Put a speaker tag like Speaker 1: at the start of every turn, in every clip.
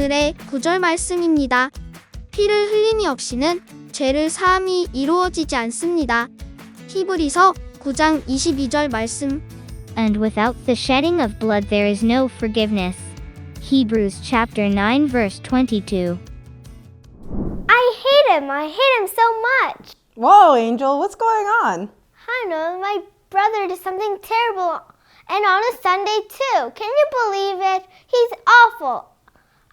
Speaker 1: 오늘의 구절 말씀입니다. 피를 흘림이 없이는 죄를 사함이 이루어지지 않습니다. 히브리서 9장 22절 말씀.
Speaker 2: And without the shedding of blood there is no forgiveness. Hebrews chapter 9 verse 22.
Speaker 3: I hate him so much.
Speaker 4: Whoa, Angel, what's going on?
Speaker 3: I know, my brother did something terrible. And on a Sunday too. Can you believe it? He's awful.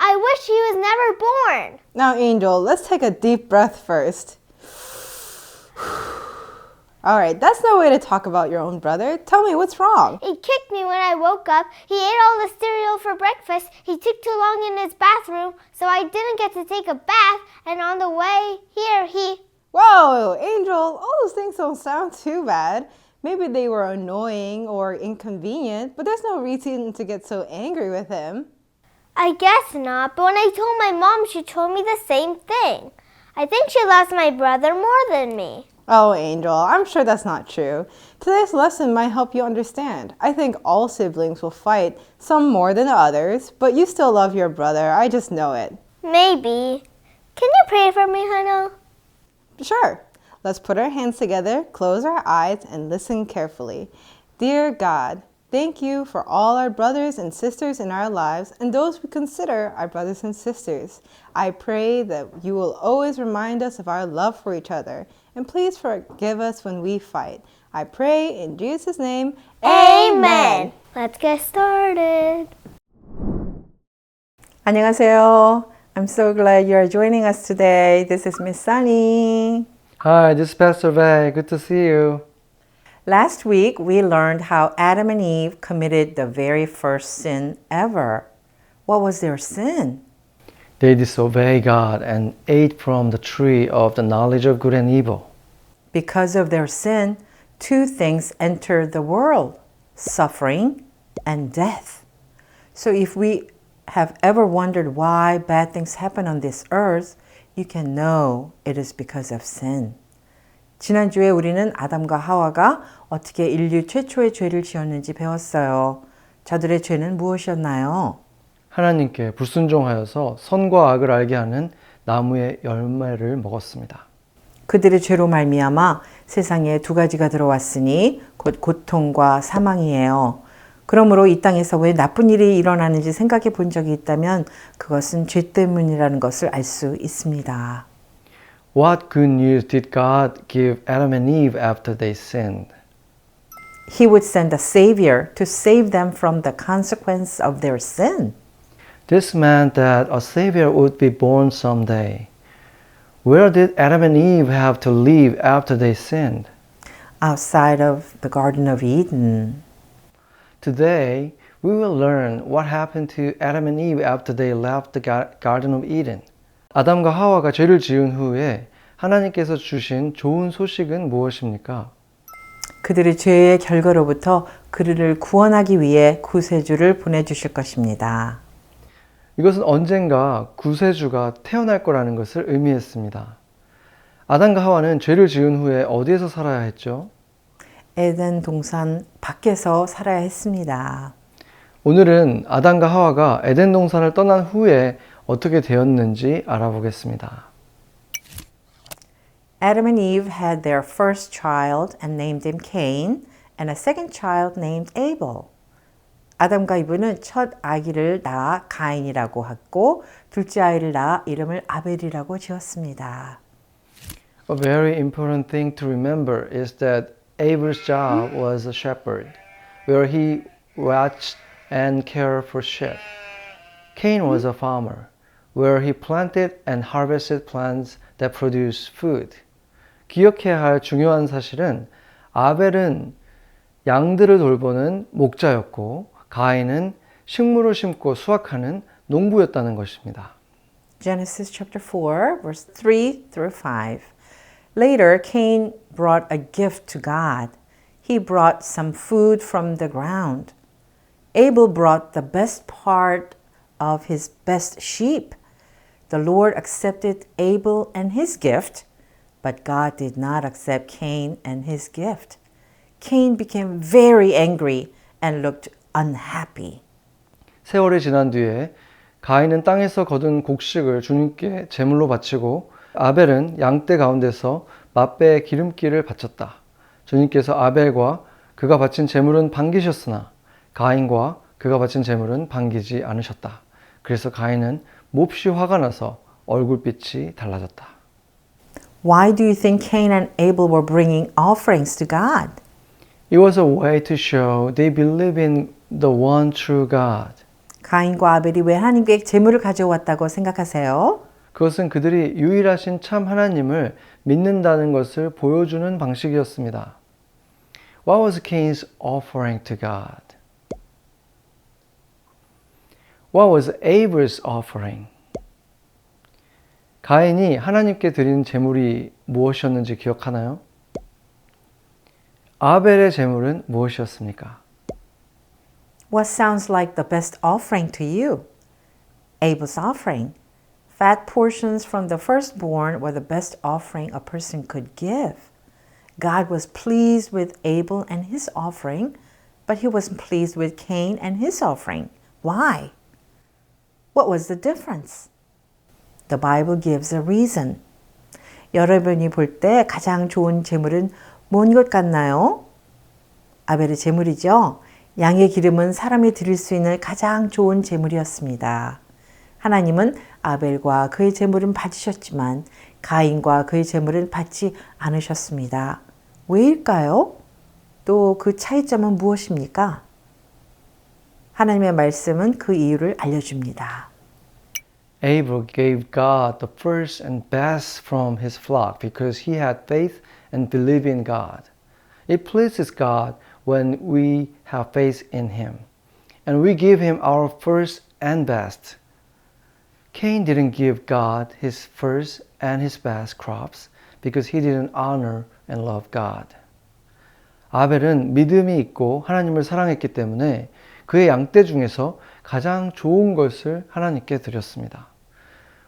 Speaker 3: I wish he was never born.
Speaker 4: Now, Angel, let's take a deep breath first. All right, that's no way to talk about your own brother. Tell me, what's wrong?
Speaker 3: He kicked me when I woke up. He ate all the cereal for breakfast. He took too long in his bathroom, so I didn't get to take a bath. And on the way here, he...
Speaker 4: Whoa, Angel, all those things don't sound too bad. Maybe they were annoying or inconvenient, but there's no reason to get so angry with him.
Speaker 3: I guess not, but when I told my mom, she told me the same thing. I think she loves my brother more than me.
Speaker 4: Oh, Angel, I'm sure that's not true. Today's lesson might help you understand. I think all siblings will fight, some more than others, but you still love your brother. I just know it.
Speaker 3: Maybe. Can you pray for me, Hannah?
Speaker 4: Sure. Let's put our hands together, close our eyes, and listen carefully. Dear God, thank you for all our brothers and sisters in our lives and those we consider our brothers and sisters. I pray that you will always remind us of our love for each other. And please forgive us when we fight. I pray in Jesus' name,
Speaker 3: Amen. Let's get started.
Speaker 5: 안녕하세요. I'm so glad you are joining us today. This is Miss Sunny.
Speaker 6: Hi, this is Pastor Vay. Good to see you.
Speaker 5: Last week, we learned how Adam and Eve committed the very first sin ever. What was their sin?
Speaker 6: They disobeyed God and ate from the tree of the knowledge of good and evil.
Speaker 5: Because of their sin, two things entered the world, suffering and death. So if we have ever wondered why bad things happen on this earth, you can know it is because of sin. 지난주에 우리는 아담과 하와가 어떻게 인류 최초의 죄를 지었는지 배웠어요. 저들의 죄는 무엇이었나요?
Speaker 6: 하나님께 불순종하여서 선과 악을 알게 하는 나무의 열매를 먹었습니다.
Speaker 5: 그들의 죄로 말미암아 세상에 두 가지가 들어왔으니 곧 고통과 사망이에요. 그러므로 이 땅에서 왜 나쁜 일이 일어나는지 생각해 본 적이 있다면 그것은 죄 때문이라는 것을 알 수 있습니다.
Speaker 6: What good news did God give Adam and Eve after they sinned?
Speaker 5: He would send a savior to save them from the consequence of their sin.
Speaker 6: This meant that a Savior would be born someday. Where did Adam and Eve have to live after they sinned?
Speaker 5: Outside of the Garden of Eden.
Speaker 6: Today, we will learn what happened to Adam and Eve after they left the Garden of Eden. 아담과 하와가 죄를 지은 후에 하나님께서 주신 좋은 소식은 무엇입니까?
Speaker 5: 그들의 죄의 결과로부터 그들을 구원하기 위해 구세주를 보내주실 것입니다.
Speaker 6: 이것은 언젠가 구세주가 태어날 거라는 것을 의미했습니다. 아담과 하와는 죄를 지은 후에 어디에서 살아야 했죠?
Speaker 5: 에덴 동산 밖에서 살아야 했습니다.
Speaker 6: 오늘은 아담과 하와가 에덴 동산을 떠난 후에 어떻게 되었는지 알아보겠습니다.
Speaker 5: Adam and Eve had their first child and named him Cain, and a second child named Abel. 아담과 이브는 첫 아기를 낳아 가인이라고 했고 둘째 아이를 낳아 이름을 아벨이라고 지었습니다.
Speaker 6: A very important thing to remember is that Abel's job was a shepherd, where he watched and cared for sheep. Cain was a farmer, where he planted and harvested plants that produced food. 기억해야 할 중요한 사실은 아벨은 양들을 돌보는 목자였고 가인은 식물을 심고 수확하는 농부였다는 것입니다.
Speaker 5: Genesis chapter 4, verse 3 through 5. Later, Cain brought a gift to God. He brought some food from the ground. Abel brought the best part of his best sheep. The Lord accepted Abel and his gift, but God did not accept Cain and his gift. Cain became very angry and looked unhappy.
Speaker 6: 세월이 지난 뒤에 가인은 땅에서 거둔 곡식을 주님께 제물로 바치고 아벨은 양떼 가운데서 맛배의 기름기를 바쳤다. 주님께서 아벨과 그가 바친 제물은 반기셨으나 가인과 그가 바친 제물은 반기지 않으셨다. 그래서 가인은 몹시 화가 나서 얼굴빛이 달라졌다.
Speaker 5: Why do you think Cain and Abel were bringing offerings to God?
Speaker 6: It was a way to show they believe in the one true God.
Speaker 5: 가인과 아벨이 왜 하나님께 제물을 가져왔다고 생각하세요?
Speaker 6: 그것은 그들이 유일하신 참 하나님을 믿는다는 것을 보여주는 방식이었습니다. What was Cain's offering to God? What was Abel's offering? 가인이 하나님께 드린 제물이 무엇이었는지 기억하나요? 아벨의 제물은 무엇이었습니까?
Speaker 5: What sounds like the best offering to you? Abel's offering. Fat portions from the firstborn were the best offering a person could give. God was pleased with Abel and his offering, but he wasn't pleased with Cain and his offering. Why? What was the difference? The Bible gives a reason. 여러분이 볼 때 가장 좋은 제물은 뭔 것 같나요? 아벨의 제물이죠. 양의 기름은 사람이 드릴 수 있는 가장 좋은 제물이었습니다. 하나님은 아벨과 그의 제물은 받으셨지만 가인과 그의 제물은 받지 않으셨습니다. 왜일까요? 또 그 차이점은 무엇입니까? 하나님의 말씀은 그 이유를 알려줍니다.
Speaker 6: Abel gave God the first and best from his flock because he had faith and believed in God. It pleases God when we have faith in him, and we give him our first and best. Cain didn't give God his first and his best crops because he didn't honor and love God. 아벨은 믿음이 있고 하나님을 사랑했기 때문에 그의 양떼 중에서 가장 좋은 것을 하나님께 드렸습니다.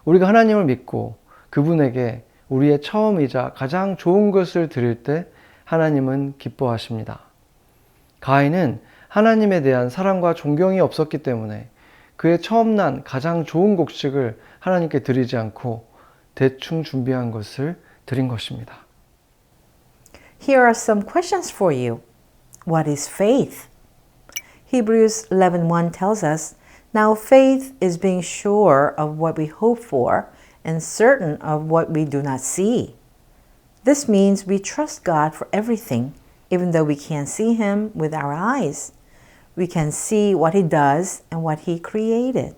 Speaker 6: 우리가 하나님을 믿고 그분에게 우리의 처음이자 가장 좋은 것을 드릴 때 하나님은 기뻐하십니다. 가인은 하나님에 대한 사랑과 존경이 없었기 때문에 그의 처음 난 가장 좋은 곡식을 하나님께 드리지 않고 대충 준비한 것을 드린 것입니다.
Speaker 5: Here are some questions for you. What is faith? Hebrews 11:1 tells us, "Now faith is being sure of what we hope for and certain of what we do not see." This means we trust God for everything, even though we can't see Him with our eyes. We can see what He does and what He created,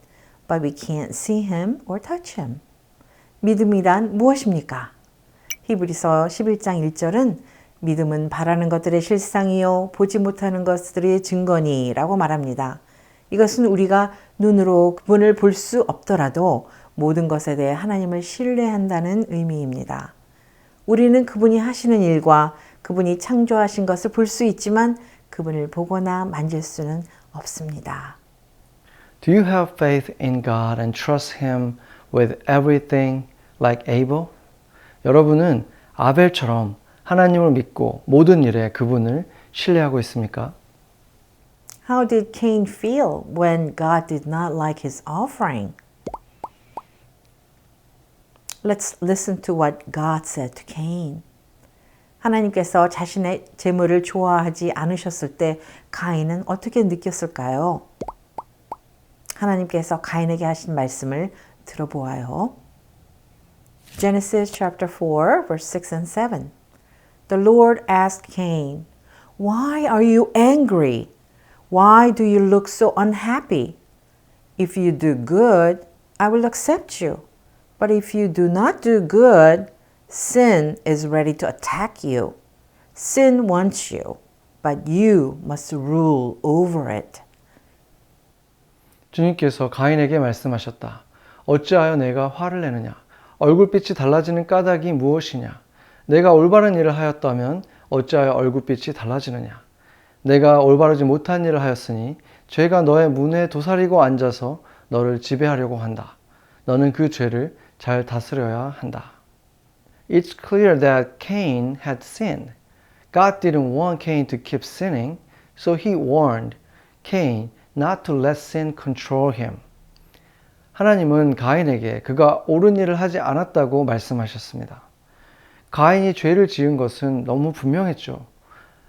Speaker 5: but we can't see Him or touch Him. 믿음이란 무엇입니까? 히브리서 11장 1절은 믿음은 바라는 것들의 실상이요 보지 못하는 것들의 증거니라고 말합니다. 이것은 우리가 눈으로 그분을 볼 수 없더라도 모든 것에 대해 하나님을 신뢰한다는 의미입니다. 우리는 그분이 하시는 일과 그분이 창조하신 것을 볼 수 있지만 그분을 보거나 만질 수는 없습니다.
Speaker 6: Do you have faith in God and trust Him with everything like Abel? 여러분은 아벨처럼 하나님을 믿고 모든 일에 그분을 신뢰하고 있습니까?
Speaker 5: How did Cain feel when God did not like his offering? Let's listen to what God said to Cain. 하나님께서 자신의 제물을 좋아하지 않으셨을 때 가인은 어떻게 느꼈을까요? 하나님께서 가인에게 하신 말씀을 들어보아요. Genesis chapter 4, verse 6 and 7. The Lord asked Cain, "Why are you angry? Why do you look so unhappy? If you do good, I will accept you. But if you do not do good, sin is ready to attack you. Sin wants you, but you must rule over it."
Speaker 6: 주님께서 가인에게 말씀하셨다. 어찌하여 내가 화를 내느냐? 얼굴빛이 달라지는 까닭이 무엇이냐? 내가 올바른 일을 하였다면 어찌하여 얼굴빛이 달라지느냐? 내가 올바르지 못한 일을 하였으니 죄가 너의 문에 도사리고 앉아서 너를 지배하려고 한다. 너는 그 죄를 잘 다스려야 한다. It's clear that Cain had sinned. God didn't want Cain to keep sinning, so he warned Cain not to let sin control him. 하나님은 가인에게 그가 옳은 일을 하지 않았다고 말씀하셨습니다. 가인이 죄를 지은 것은 너무 분명했죠.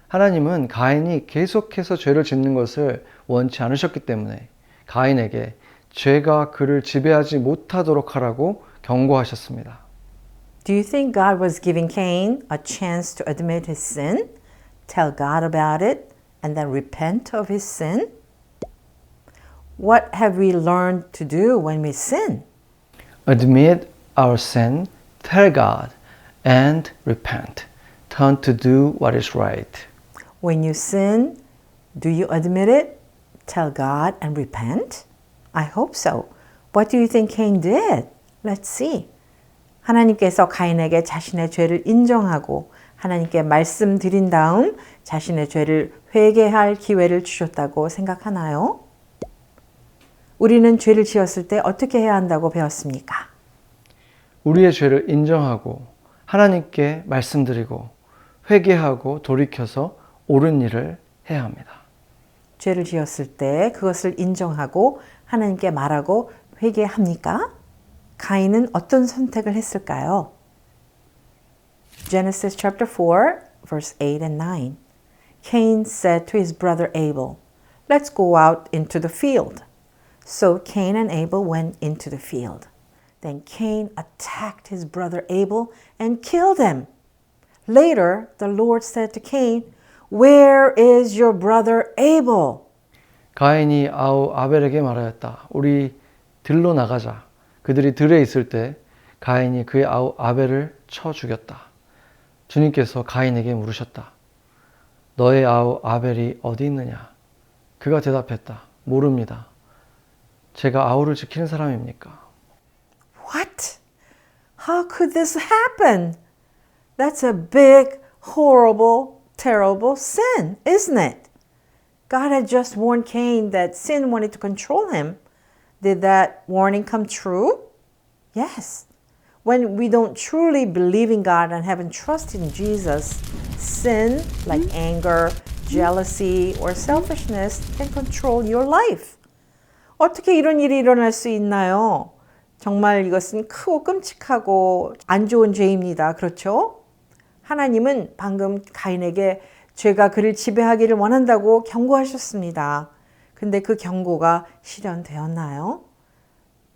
Speaker 6: 하나님은 가인이 계속해서 죄를 짓는 것을 원치 않으셨기 때문에 가인에게 죄가 그를 지배하지 못하도록 하라고 경고하셨습니다.
Speaker 5: Do you think God was giving Cain a chance to admit his sin, tell God about it, and then repent of his sin? What have we learned to do when we sin?
Speaker 6: Admit our sin, tell God, and repent. Turn to do what is right.
Speaker 5: When you sin, do you admit it, tell God, and repent? I hope so. What do you think Cain did? Let's see. 하나님께서 가인에게 자신의 죄를 인정하고 하나님께 말씀드린 다음 자신의 죄를 회개할 기회를 주셨다고 생각하나요? 우리는 죄를 지었을 때 어떻게 해야 한다고 배웠습니까?
Speaker 6: 우리의 죄를 인정하고 하나님께 말씀드리고 회개하고 돌이켜서 옳은 일을 해야 합니다.
Speaker 5: 죄를 지었을 때 그것을 인정하고 하나님께 말하고 회개합니까? 가인은 어떤 선택을 했을까요? Genesis chapter 4, verse 8 and 9. Cain said to his brother Abel, "Let's go out into the field." So Cain and Abel went into the field. Then Cain attacked his brother Abel and killed him. Later, the Lord said to Cain, "Where is your brother Abel?"
Speaker 6: 가인이 아벨에게 말하였다. 우리 들로 나가자. 그들이 들에 있을 때 가인이 그의 아벨을 쳐 죽였다. 주님께서 가인에게 물으셨다. 너의 아벨이 어디 있느냐? 그가 대답했다. 모릅니다. 제가 아우를 지키는 사람입니까?
Speaker 5: What? How could this happen? That's a big, horrible, terrible sin, isn't it? God had just warned Cain that sin wanted to control him. Did that warning come true? Yes. When we don't truly believe in God and haven't trusted in Jesus, sin like anger, jealousy, or selfishness can control your life. 어떻게 이런 일이 일어날 수 있나요? 정말 이것은 크고 끔찍하고 안 좋은 죄입니다. 그렇죠? 하나님은 방금 가인에게 죄가 그를 지배하기를 원한다고 경고하셨습니다. 근데 그 경고가 실현되었나요?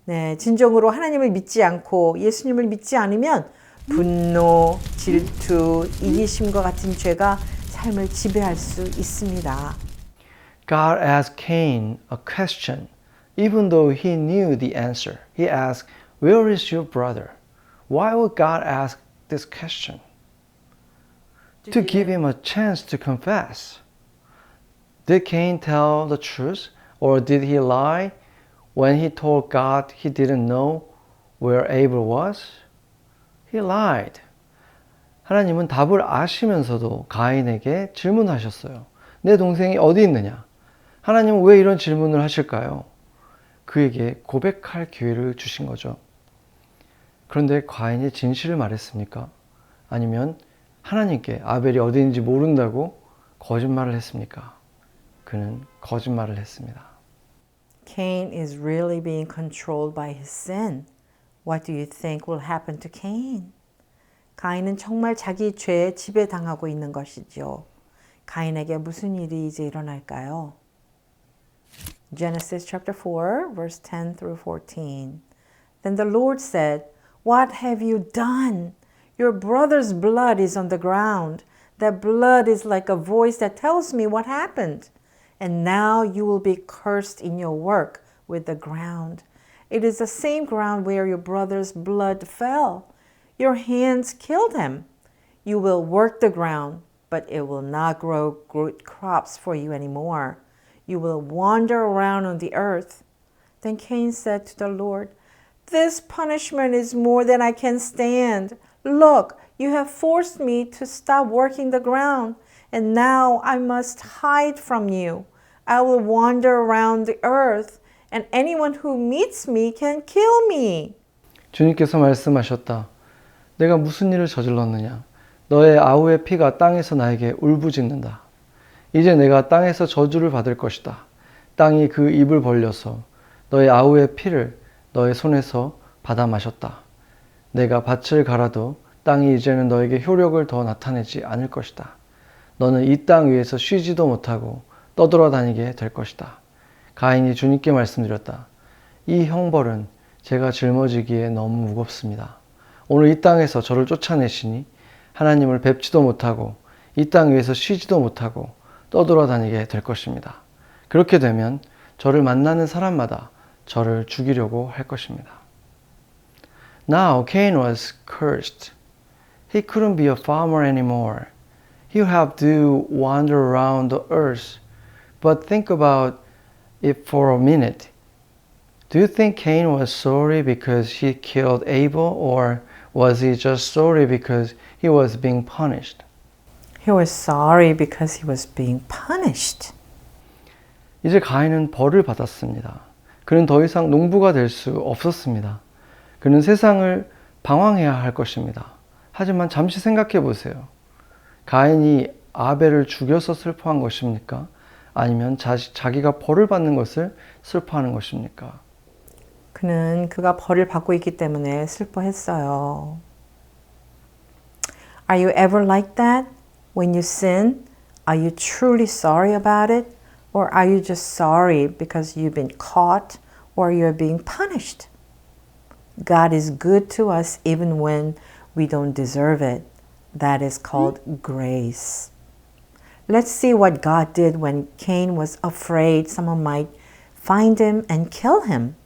Speaker 5: 네, 진정으로 하나님을 믿지 않고 예수님을 믿지 않으면 분노, 질투, 이기심과 같은 죄가 삶을 지배할 수 있습니다.
Speaker 6: God asked Cain a question, even though he knew the answer. He asked, "Where is your brother?" Why would God ask this question? To give him a chance to confess. Did Cain tell the truth, or did he lie when he told God he didn't know where Abel was? He lied. 하나님은 답을 아시면서도 가인에게 질문하셨어요. 내 동생이 어디 있느냐? 하나님은 왜 이런 질문을 하실까요? 그에게 고백할 기회를 주신 거죠. 그런데 가인이 진실을 말했습니까? 아니면 하나님께 아벨이 어디 있는지 모른다고 거짓말을 했습니까? 그는 거짓말을 했습니다.
Speaker 5: Cain is really being controlled by his sin. What do you think will happen to Cain? 가인은 정말 자기 죄에 지배당하고 있는 것이죠. 가인에게 무슨 일이 이제 일어날까요? Genesis chapter 4, verse 10 through 14. Then the Lord said, "What have you done? Your brother's blood is on the ground. That blood is like a voice that tells me what happened. And now you will be cursed in your work with the ground. It is the same ground where your brother's blood fell. Your hands killed him. You will work the ground, but it will not grow good crops for you anymore. You will wander around on the earth." Then Cain said to the Lord, "This punishment is more than I can stand. Look, you have forced me to stop working the ground, and now I must hide from you. I will wander around the earth, and anyone who meets me can kill me."
Speaker 6: 주님께서 말씀하셨다. 내가 무슨 일을 저질렀느냐? 너의 아우의 피가 땅에서 나에게 울부짖는다. 이제 내가 땅에서 저주를 받을 것이다. 땅이 그 입을 벌려서 너의 아우의 피를 너의 손에서 받아 마셨다. 내가 밭을 갈아도 땅이 이제는 너에게 효력을 더 나타내지 않을 것이다. 너는 이 땅 위에서 쉬지도 못하고 떠돌아다니게 될 것이다. 가인이 주님께 말씀드렸다. 이 형벌은 제가 짊어지기에 너무 무겁습니다. 오늘 이 땅에서 저를 쫓아내시니 하나님을 뵙지도 못하고 이 땅 위에서 쉬지도 못하고 떠돌아다니게 될 것입니다. 그렇게 되면 저를 만나는 사람마다 저를 죽이려고 할 것입니다. Now Cain was cursed. He couldn't be a farmer anymore. He would have to wander around the earth. But think about it for a minute. Do you think Cain was sorry because he killed Abel, or was he just sorry because he was being punished?
Speaker 5: He was sorry because he was being punished.
Speaker 6: 이제 가인은 벌을 받았습니다. 그는 더 이상 농부가 될 수 없었습니다. 그는 세상을 방황해야 할 것입니다. 하지만 잠시 생각해 보세요. 가인이 아벨을 죽여서 슬퍼한 것입니까? 아니면 자기가 벌을 받는 것을 슬퍼하는 것입니까?
Speaker 5: 그는 그가 벌을 받고 있기 때문에 슬퍼했어요. Are you ever like that? When you sin, are you truly sorry about it? Or are you just sorry because you've been caught or you're being punished? God is good to us even when we don't deserve it. That is called grace. Let's see what God did when Cain was afraid someone might find him and kill him.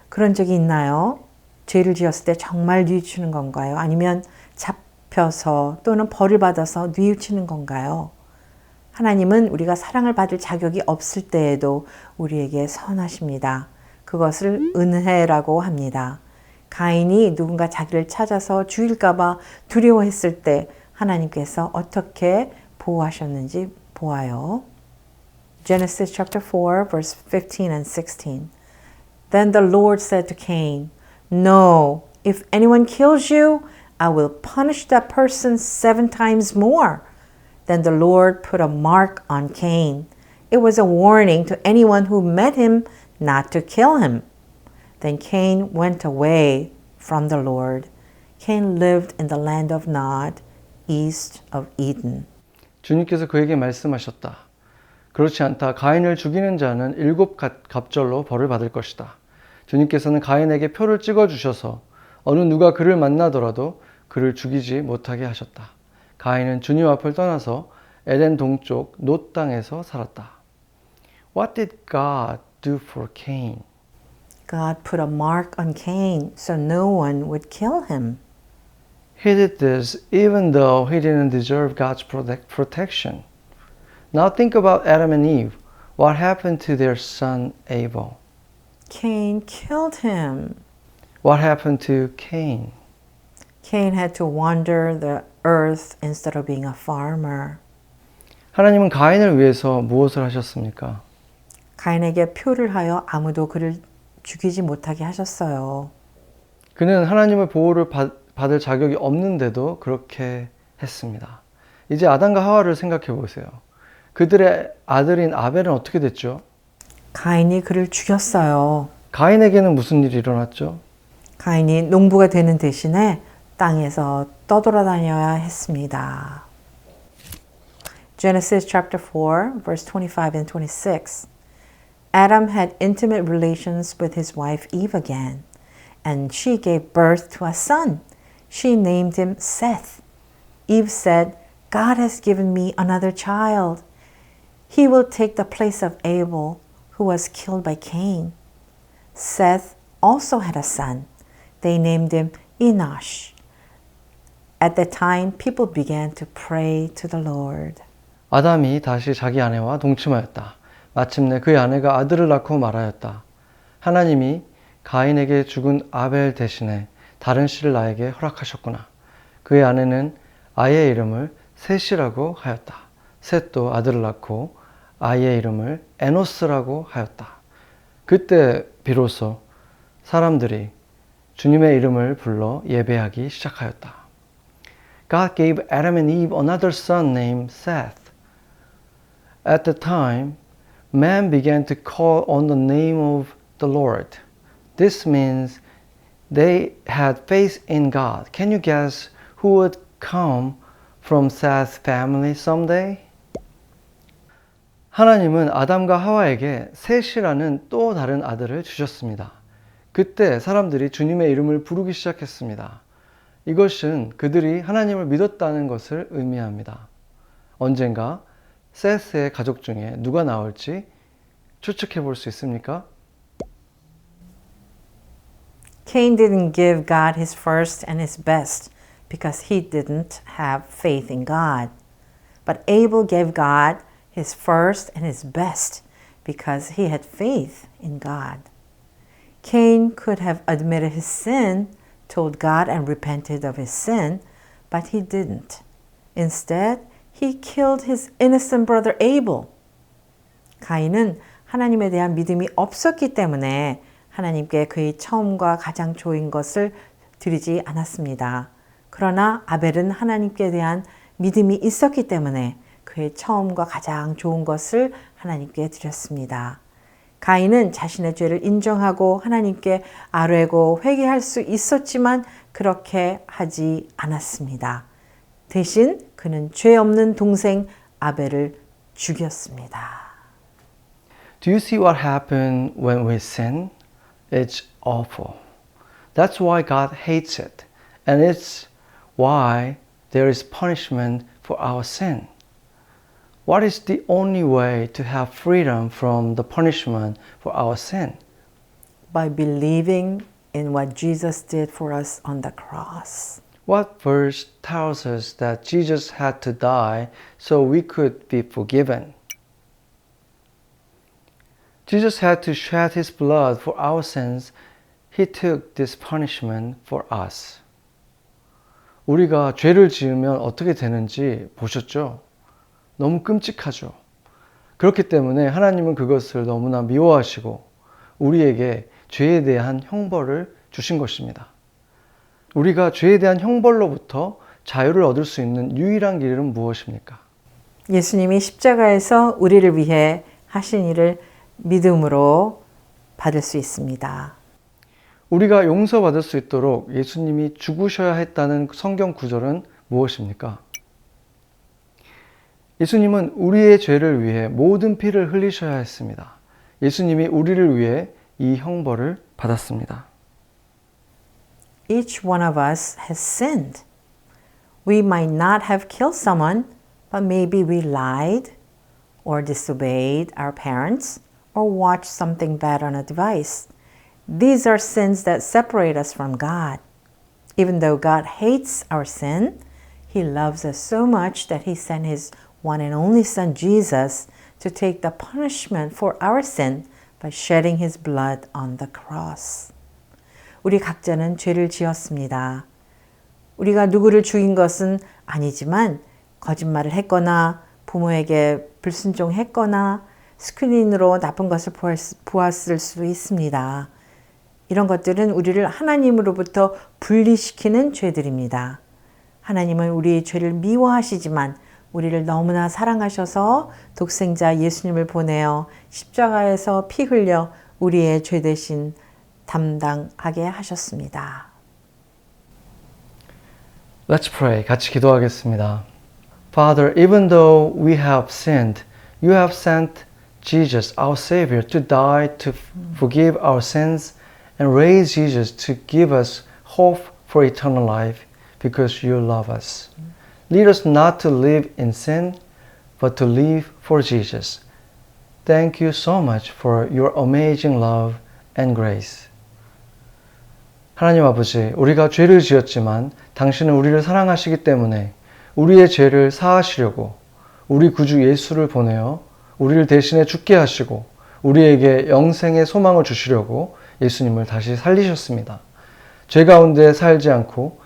Speaker 5: 그런 적이 있나요? 죄를 지었을 때 정말 뉘우치는 건가요? 아니면 잡혀서 또는 벌을 받아서 뉘우치는 건가요? 하나님은 우리가 사랑을 받을 자격이 없을 때에도 우리에게 선하십니다. 그것을 은혜라고 합니다. 가인이 누군가 자기를 찾아서 죽일까봐 두려워했을 때 하나님께서 어떻게 보호하셨는지 보아요. Genesis chapter 4 verse 15 and 16. Then the Lord said to Cain, No, if anyone kills you, I will punish that person 7 times more. Then the Lord put a mark on Cain. It was a warning to anyone who met him not to kill him. Then Cain went away from the Lord. Cain lived in the land of Nod, east of Eden.
Speaker 6: 주님께서 그에게 말씀하셨다. 그렇지 않다. 가인을 죽이는 자는 7 갑절로 벌을 받을 것이다. 주님께서는 가인에게 표를 찍어주셔서 어느 누가 그를 만나더라도 그를 죽이지 못하게 하셨다. 가인은 주님 앞을 떠나서 에덴 동쪽 놋 땅에서 살았다. What did God do for Cain?
Speaker 5: God put a mark on Cain so no one would kill him.
Speaker 6: He did this even though he didn't deserve God's protection. Now think about Adam and Eve. What happened to their son Abel?
Speaker 5: Cain killed him.
Speaker 6: What happened to Cain?
Speaker 5: Cain had to wander the earth instead of being a farmer.
Speaker 6: 하나님은 가인을 위해서 무엇을 하셨습니까?
Speaker 5: 가인에게 표를 하여 아무도 그를 죽이지 못하게 하셨어요.
Speaker 6: 그는 하나님의 보호를 받을 자격이 없는데도 그렇게 했습니다. 이제 아담과 하와를 생각해 보세요. 그들의 아들인 아벨은 어떻게 됐죠?
Speaker 5: 가인이 그를 죽였어요.
Speaker 6: 가인에게는 무슨 일이 일어났죠?
Speaker 5: 가인이 농부가 되는 대신에 땅에서 떠돌아다녀야 했습니다. Genesis chapter 4, verse 25 and 26. Adam had intimate relations with his wife Eve again, and she gave birth to a son. She named him Seth. Eve said, God has given me another child. He will take the place of Abel, who was killed by Cain. Seth also had a son. They named him Enosh. At that time, people began to pray to the Lord.
Speaker 6: 아담이 다시 자기 아내와 동침하였다. 마침내 그의 아내가 아들을 낳고 말하였다. 하나님이 가인에게 죽은 아벨 대신에 다른 씨를 나에게 허락하셨구나. 그의 아내는 아이의 이름을 셋이라고 하였다. 셋도 아들을 낳고 아이의 이름을 에노스라고 하였다. 그때 비로소 사람들이 주님의 이름을 불러 예배하기 시작하였다. God gave Adam and Eve another son named Seth. At the time, man began to call on the name of the Lord. This means they had faith in God. Can you guess who would come from Seth's family someday? 하나님은 아담과 하와에게 셋이라는 또 다른 아들을 주셨습니다. 그때 사람들이 주님의 이름을 부르기 시작했습니다. 이것은 그들이 하나님을 믿었다는 것을 의미합니다. 언젠가 셋의 가족 중에 누가 나올지 추측해 볼 수 있습니까?
Speaker 5: Cain didn't give God his first and his best because he didn't have faith in God. But Abel gave God his first and his best because he had faith in God. Cain could have admitted his sin, told God and repented of his sin, but he didn't. Instead, he killed his innocent brother Abel. 가인은 하나님에 대한 믿음이 없었기 때문에 하나님께 그의 처음과 가장 좋은 것을 드리지 않았습니다. 그러나 아벨은 하나님께 대한 믿음이 있었기 때문에 그의 처음과 가장 좋은 것을 하나님께 드렸습니다. 가인은 자신의 죄를 인정하고 하나님께 아뢰고 회개할 수 있었지만 그렇게 하지 않았습니다. 대신 그는 죄 없는 동생 아벨을 죽였습니다.
Speaker 6: Do you see what happened when we sin? It's awful. That's why God hates it. And it's why there is punishment for our sin. What is the only way to have freedom from the punishment for our sin?
Speaker 5: By believing in what Jesus did for us on the cross.
Speaker 6: What verse tells us that Jesus had to die so we could be forgiven? Jesus had to shed his blood for our sins. He took this punishment for us. 우리가 죄를 지으면 어떻게 되는지 보셨죠? 너무 끔찍하죠. 그렇기 때문에 하나님은 그것을 너무나 미워하시고 우리에게 죄에 대한 형벌을 주신 것입니다. 우리가 죄에 대한 형벌로부터 자유를 얻을 수 있는 유일한 길은 무엇입니까?
Speaker 5: 예수님이 십자가에서 우리를 위해 하신 일을 믿음으로 받을 수 있습니다.
Speaker 6: 우리가 용서받을 수 있도록 예수님이 죽으셔야 했다는 성경 구절은 무엇입니까? 예수님은 우리의 죄를 위해 모든 피를 흘리셔야 했습니다. 예수님이 우리를 위해 이 형벌을 받았습니다.
Speaker 5: Each one of us has sinned. We might not have killed someone, but maybe we lied or disobeyed our parents or watched something bad on a device. These are sins that separate us from God. Even though God hates our sin, He loves us so much that He sent His one and only Son, Jesus, to take the punishment for our sin by shedding His blood on the cross. 우리 각자는 죄를 지었습니다. 우리가 누구를 죽인 것은 아니지만 거짓말을 했거나 부모에게 불순종했거나 스크린으로 나쁜 것을 보았을 수도 있습니다. 이런 것들은 우리를 하나님으로부터 분리시키는 죄들입니다. 하나님은 우리의 죄를 미워하시지만 우리를 너무나 사랑하셔서 독생자 예수님을 보내어 십자가에서 피 흘려 우리의 죄 대신 담당하게 하셨습니다.
Speaker 6: Let's pray. 같이 기도하겠습니다. Father, even though we have sinned, you have sent Jesus, our Savior, to die to forgive our sins and raise Jesus to give us hope for eternal life because you love us. Lead us not to live in sin, but to live for Jesus. Thank you so much for your amazing love and grace. 하나님 아버지, 우리가 죄를 지었지만 당신은 우리를 사랑하시기 때문에 우리의 죄를 사하시려고 우리 구주 예수를 보내어 우리를 대신해 죽게 하시고 우리에게 영생의 소망을 주시려고 예수님을 다시 살리셨습니다. 죄 가운데 살지 않고